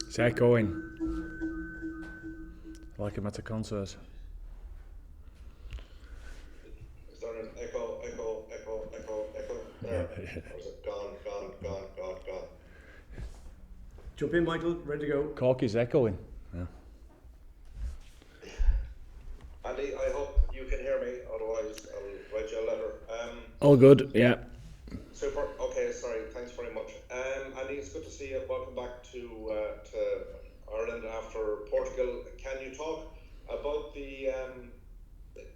It's echoing. Like him at a concert. Is there an echo? There. Or is it gone? Jump in, Michael. Ready to go. Corky's echoing. Yeah. Andy, I hope you can hear me. Otherwise, I'll write you a letter. All good. Yeah. Super. Okay. Sorry. Thanks very much. Andy, it's good to see you. Welcome back to Ireland after Portugal. Can you talk about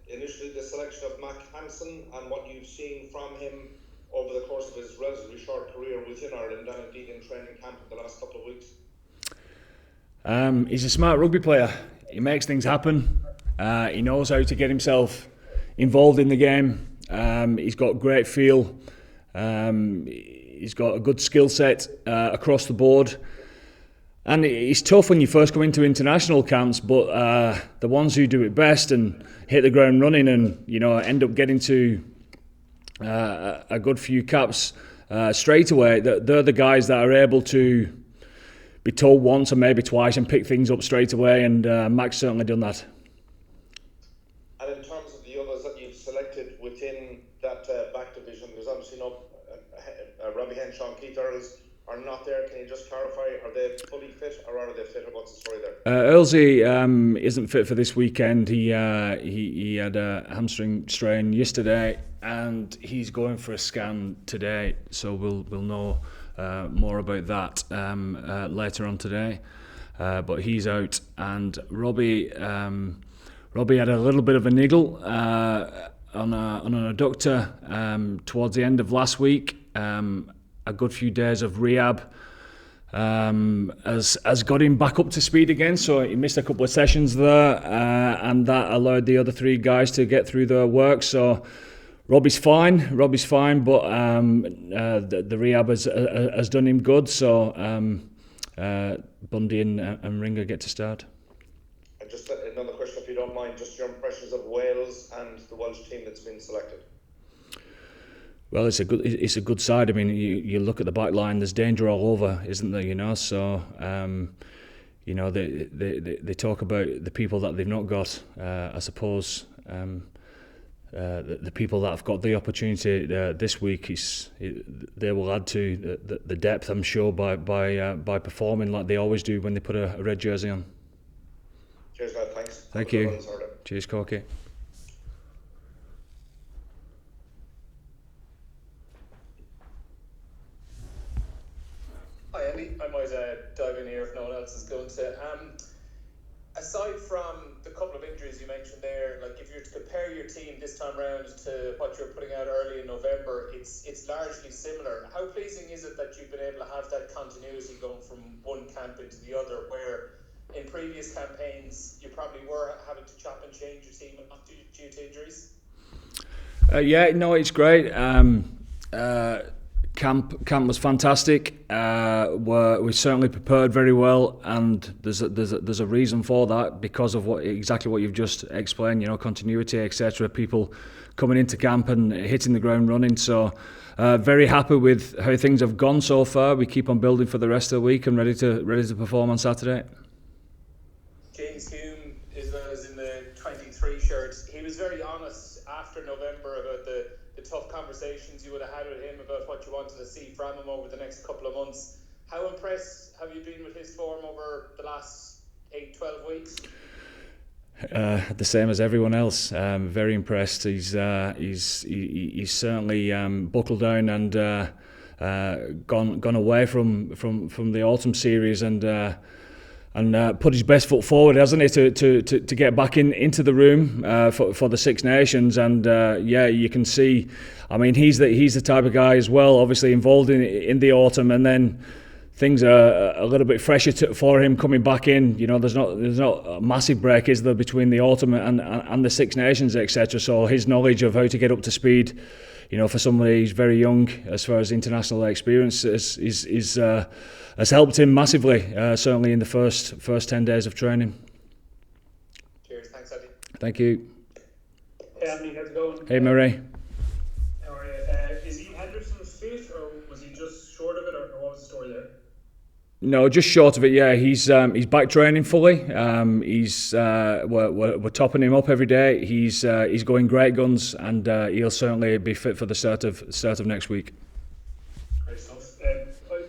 initially the selection of Mack Hansen and what you've seen from him over the course of his relatively short career within Ireland and indeed in training camp in the last couple of weeks? He's a smart rugby player. He makes things happen. He knows how to get himself involved in the game. He's got great feel. He's got a good skill set across the board. And it's tough when you first come into international camps, but the ones who do it best and hit the ground running and end up getting to a good few caps straight away, they're the guys that are able to be told once or maybe twice and pick things up straight away, and Mack's certainly done that. And in terms of the others that you've selected within that back division, there's obviously no Robbie Henshaw and Keith Earls are not there. Can you just clarify, are they fully fit or are they fit, or what's the story there? Earlsy isn't fit for this weekend. He had a hamstring strain yesterday and he's going for a scan today, so we'll know more about that later on today. But he's out, and Robbie had a little bit of a niggle on an adductor towards the end of last week. A good few days of rehab has got him back up to speed again, so he missed a couple of sessions there, and that allowed the other three guys to get through their work. So Robbie's fine, but the rehab has done him good, so Bundy and Ringer get to start. And just another question, if you don't mind, just your impressions of Wales and the Welsh team that's been selected. Well, it's a good side. I mean, you look at the back line. There's danger all over, isn't there? So they talk about the people that they've not got. I suppose the people that have got the opportunity this week they will add to the depth, I'm sure, by performing like they always do when they put a red jersey on. Cheers, lad. Thanks. Thank you. Cheers, Corky. Hi Andy, I might dive in here if no one else is going to. Aside from the couple of injuries you mentioned there, like if you're to compare your team this time round to what you were putting out early in November, it's largely similar. How pleasing is it that you've been able to have that continuity going from one camp into the other, where in previous campaigns you probably were having to chop and change your team due to injuries? It's great. Camp was fantastic. We certainly prepared very well, and there's a reason for that, because of exactly what you've just explained. Continuity, etc. People coming into camp and hitting the ground running. So very happy with how things have gone so far. We keep on building for the rest of the week and ready to perform on Saturday. James Hume, as well as in the 23 shirt, he was very honest after November about the tough conversations you would have had with him about what you wanted to see from him over the next couple of months. How impressed have you been with his form over the last 8-12 weeks? The same as everyone else. Very impressed. He's certainly buckled down and gone away from the autumn series and put his best foot forward, hasn't he, to get back into the room for the Six Nations. And you can see, I mean, he's the type of guy as well, obviously involved in the autumn, and then things are a little bit fresher for him coming back in. There's not a massive break, is there, between the autumn and the Six Nations, etc. So his knowledge of how to get up to speed, for somebody who's very young as far as international experience has helped him massively, certainly in the first 10 days of training. Cheers, thanks Andy. Thank you. Hey Andy, how's it going? Hey Murray. How are you? Is Ian Henderson fit, or was Was he just short of it, or what was the story there? No, just short of it. Yeah, he's back training fully. We're topping him up every day. He's going great guns, and he'll certainly be fit for the start of next week. Great stuff.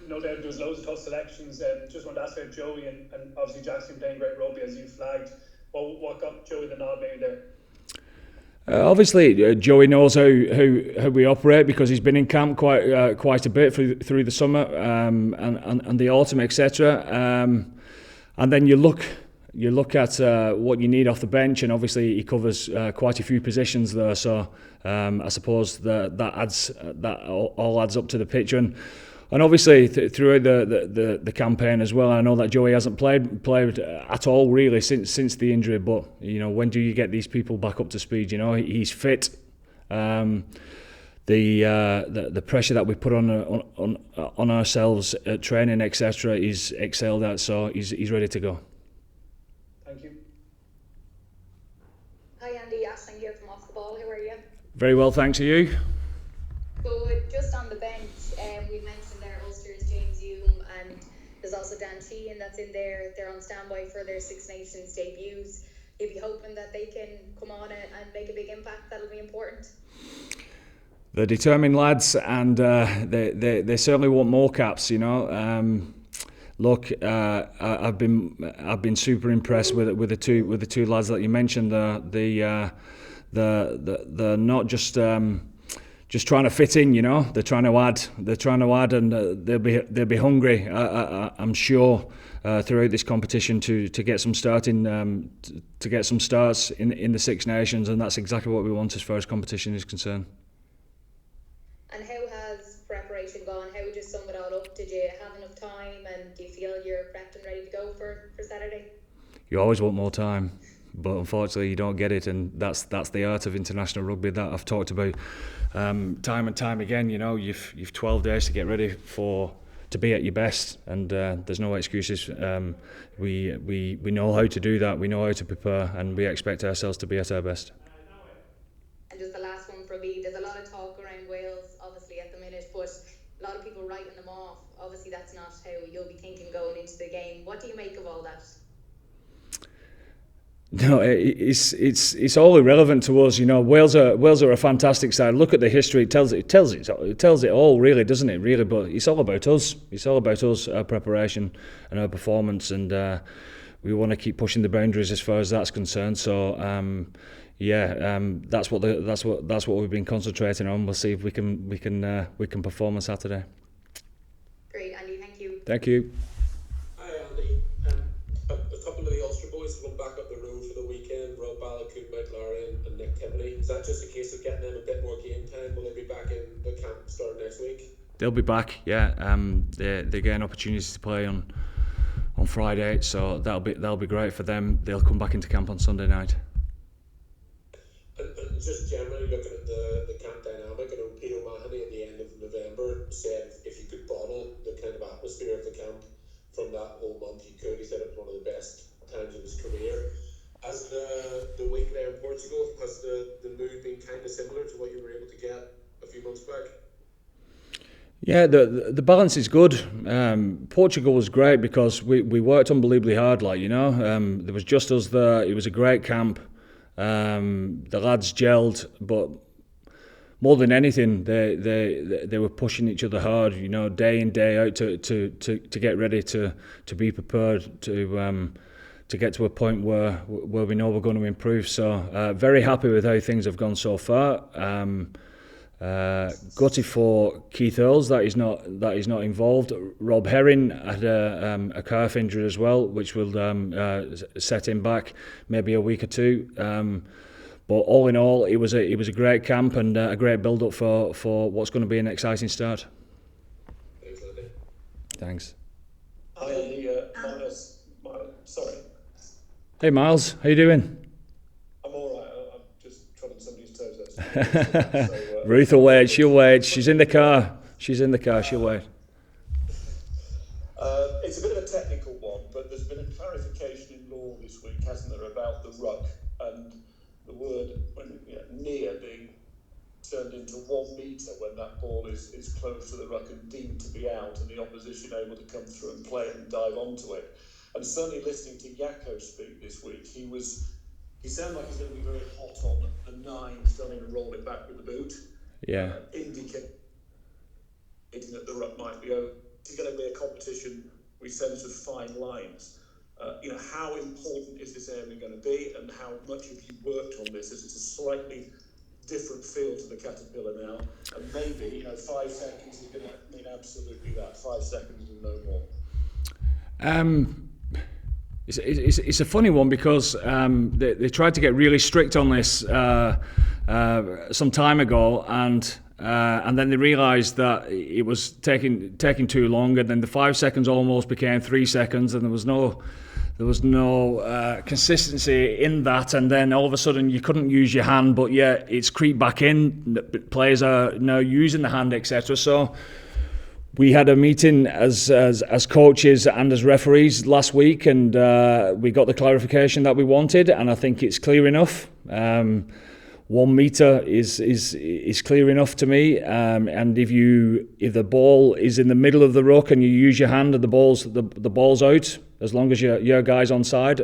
No doubt there's loads of tough selections. Just wanted to ask about Joey and obviously Jackson playing great rugby as you flagged. What got Joey the nod maybe there? Obviously, Joey knows how we operate because he's been in camp quite a bit through the summer and the autumn, etc. And then you look at what you need off the bench, and obviously he covers quite a few positions there. So I suppose that all adds up to the picture. And obviously throughout the campaign as well, I know that Joey hasn't played at all really since the injury. But you know, when do you get these people back up to speed? You know, he's fit. The pressure that we put on ourselves at training, etc., is excelled at. So he's ready to go. Thank you. Hi Andy, Ashling here from Off the Ball. How are you? Very well, thanks. Are you? So just on the bench, we mentioned there Ulster's James Hume, and there's also Dan Sheehan that's in there. They're on standby for their Six Nations debuts. You'd be hoping that they can come on and make a big impact. That'll be important. They're determined lads, and they certainly want more caps. You know. Look, I've been super impressed with the two lads that you mentioned. They're not just trying to fit in, you know. They're trying to add, and they'll be hungry. I'm sure throughout this competition to get some starts in the Six Nations, and that's exactly what we want as far as competition is concerned. And how has preparation gone? How would you sum it all up? Did you have enough time, and do you feel you're prepped and ready to go for Saturday? You always want more time, but unfortunately you don't get it, and that's the art of international rugby that I've talked about time and time again. You know, you've 12 days to get ready to be at your best, and there's no excuses. We know how to do that. We know how to prepare, and we expect ourselves to be at our best. And just the last one for me, there's a lot of talk around Wales obviously at the minute, but a lot of people writing them off. Obviously that's not how you'll be thinking going into the game. What do you make of all that? No, it's all irrelevant to us. You know, Wales are a fantastic side. Look at the history; it tells it all, really, doesn't it? Really, but it's all about us. It's all about us, our preparation and our performance, and we want to keep pushing the boundaries as far as that's concerned. So, that's what we've been concentrating on. We'll see if we can perform on Saturday. Great, Andy. Thank you. Thank you. Hi, Andy. A couple of the Ulster boys have gone back up the road for the weekend. Rob Ballacoo, Mike Larry and Nick Timoney. Is that just a case of getting them a bit more game time? Will they be back in the camp starting next week? They'll be back, yeah. They're getting opportunities to play on Friday, so that'll be great for them. They'll come back into camp on Sunday night. And just generally looking at the camp dynamic, I know Peter Mahoney at the end of November said if you could bottle the kind of atmosphere of the camp from that whole month, you could. He said it was one of the best times of his career. As the week there in Portugal, has the mood been kind of similar to what you were able to get a few months back? Yeah, the balance is good. Portugal was great because we worked unbelievably hard. Like, you know, there was just us there. It was a great camp. The lads gelled, but more than anything, they were pushing each other hard. You know, day in day out to get ready to be prepared to get to a point where we know we're going to improve. So very happy with how things have gone so far. Gutted for Keith Earls that he's not involved. Rob Herring had a calf injury as well, which will set him back maybe a week or two. But all in all, it was a great camp and a great build up for what's going to be an exciting start. Thanks, Andy. Thanks. Hi, Andy. Miles. Sorry. Hey Miles, how you doing? I'm all right. I'm just trodding somebody's toes. Ruth will wait. She'll wait. She's in the car. She'll wait. It's a bit of a technical one, but there's been a clarification in law this week, hasn't there, about the ruck and the word near being turned into 1 metre when that ball is close to the ruck and deemed to be out, and the opposition able to come through and play it and dive onto it. And certainly listening to Jacko speak this week, he sounded like he's going to be very hot on the 9 starting to roll it back with the boot. Yeah. Indicating that the ruck might be over. It's going to be a competition with sense of fine lines. How important is this area going to be, and how much have you worked on this? As it's a slightly different feel to the Caterpillar now, and maybe 5 seconds is going to mean absolutely that. 5 seconds and no more. It's a funny one because they tried to get really strict on this some time ago, and then they realised that it was taking too long, and then the 5 seconds almost became 3 seconds, and there was no consistency in that, and then all of a sudden you couldn't use your hand, but yeah, it's creeped back in. Players are now using the hand, etc. So we had a meeting as coaches and as referees last week, and we got the clarification that we wanted, and I think it's clear enough. 1 metre is clear enough to me, and if the ball is in the middle of the ruck and you use your hand and the ball's out, as long as your guy's onside.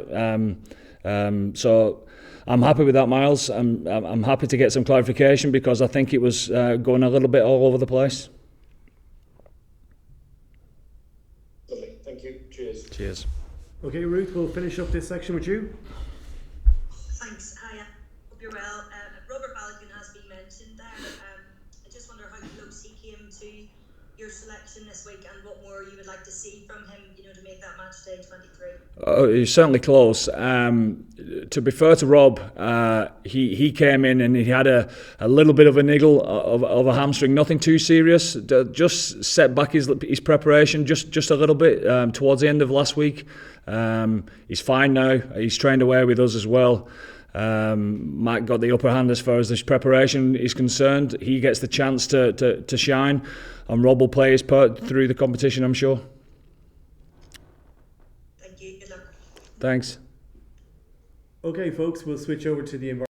So I'm happy with that, Miles. I'm happy to get some clarification because I think it was going a little bit all over the place. Lovely, thank you. Cheers. Cheers. Okay, Ruth, we'll finish up this section with you. Thanks. Hiya. Hope you're well. Robert Balogun has been mentioned there. I just wonder how close he came to your selection this week, and what more you would like to see from him, to make that match day 23. He's certainly close. To be fair to Rob, he came in and he had a little bit of a niggle of a hamstring, nothing too serious. Just set back his preparation just a little bit towards the end of last week. He's fine now. He's trained away with us as well. Mack got the upper hand as far as this preparation is concerned. He gets the chance to shine, and Rob will play his part through the competition, I'm sure. Thank you. Good luck. Thanks. Okay, folks, we'll switch over to the environment.